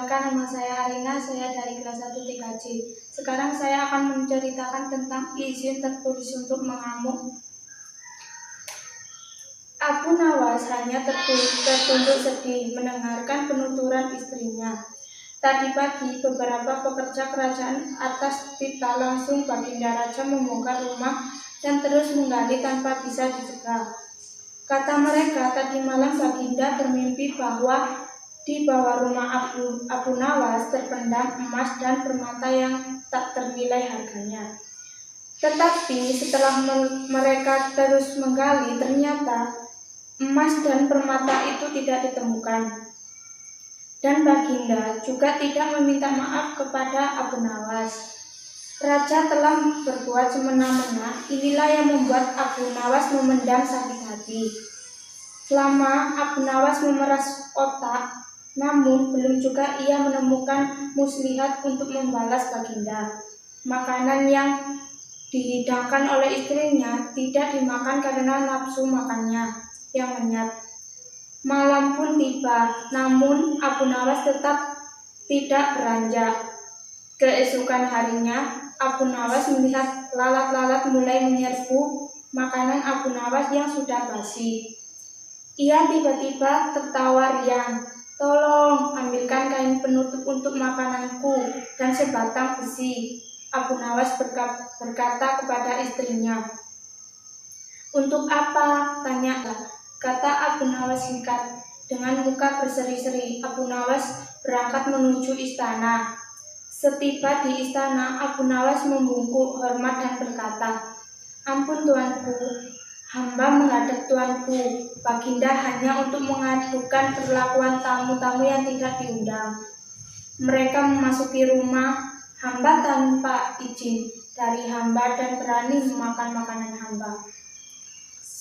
Perkenalkan, nama saya Arina, saya dari kelas 1 TKJ. Sekarang saya akan menceritakan tentang izin tertulis untuk mengamuk. Abu Nawas hanya tertunduk sedih mendengarkan penuturan istrinya. Tadi pagi, beberapa pekerja kerajaan atas titah langsung Baginda Raja membongkar rumah dan terus menggali tanpa bisa dicegah. Kata mereka, tadi malam Baginda bermimpi bahwa di bawah rumah Abu Nawas terpendam emas dan permata yang tak ternilai harganya. Tetapi setelah mereka terus menggali, ternyata emas dan permata itu tidak ditemukan. Dan Baginda juga tidak meminta maaf kepada Abu Nawas. Raja telah berbuat semena-mena, inilah yang membuat Abu Nawas memendam sakit hati. Lama Abu Nawas memeras otak, namun belum juga ia menemukan muslihat untuk membalas Baginda. Makanan yang dihidangkan oleh istrinya tidak dimakan karena nafsu makannya yang lenyap. Malam pun tiba, namun Abu Nawas tetap tidak beranjak. Keesokan harinya, Abu Nawas melihat lalat-lalat mulai menyerbu makanan Abu Nawas yang sudah basi. Ia tiba-tiba tertawa riang. "Tolong, ambilkan kain penutup untuk makananku dan sebatang besi," Abu Nawas berkata kepada istrinya. "Untuk apa?" tanya. Kata Abu Nawas singkat. Dengan muka berseri-seri, Abu Nawas berangkat menuju istana. Setiba di istana, Abu Nawas membungkuk hormat dan berkata, "Ampun tuanku, hamba menghadap tuanku. Baginda hanya untuk mengadukan perlakuan tamu-tamu yang tidak diundang. Mereka memasuki rumah hamba tanpa izin dari hamba dan berani memakan makanan hamba."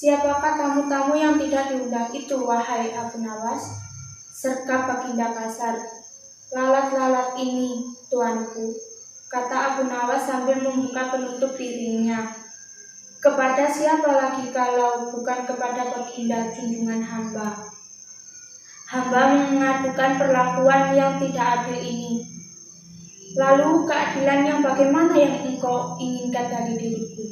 "Siapakah tamu-tamu yang tidak diundang itu, wahai Abu Nawas?" sergap Baginda kasar. "Lalat-lalat ini, tuanku," kata Abu Nawas sambil membuka penutup piringnya. "Kepada siapa lagi kalau bukan kepada Baginda junjungan hamba? Hamba mengadukan perlakuan yang tidak adil ini. Lalu keadilan yang bagaimana yang engkau inginkan dari diriku?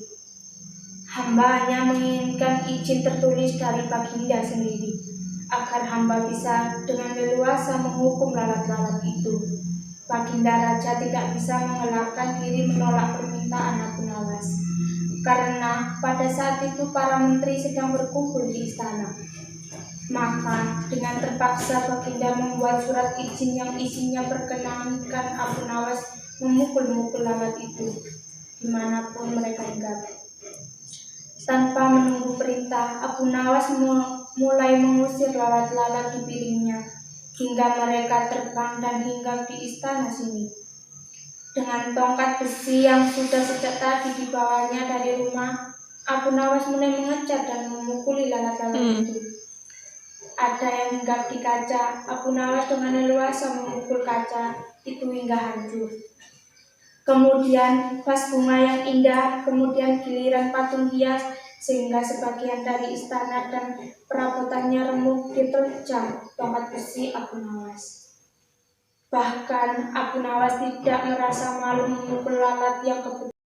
Hamba hanya menginginkan izin tertulis dari Baginda sendiri, agar hamba bisa dengan leluasa menghukum lalat-lalat itu." Baginda Raja tidak bisa mengelakkan diri menolak permintaan Abu Nawas, karena pada saat itu para menteri sedang berkumpul di istana. Maka dengan terpaksa Baginda membuat surat izin yang isinya perkenankan Abu Nawas memukul-mukul lalat itu dimanapun mereka hinggap. Tanpa menunggu perintah, Abu Nawas mulai mengusir lalat-lalat di piringnya hingga mereka terbang dan hinggap di istana sini. Dengan tongkat besi yang sudah sejak tadi dibawanya dari rumah, Abu Nawas mulai mengecat dan memukuli lalat-lalat itu. Ada yang hinggap di kaca, Abu Nawas dengan leluasa memukul kaca itu hingga hancur. Kemudian vas bunga yang indah, kemudian giliran patung hias, sehingga sebagian dari istana dan perabotannya remuk diterjang tongkat besi Abu Nawas. Bahkan Abu Nawas tidak merasa malu memukul lalat yang kebetulan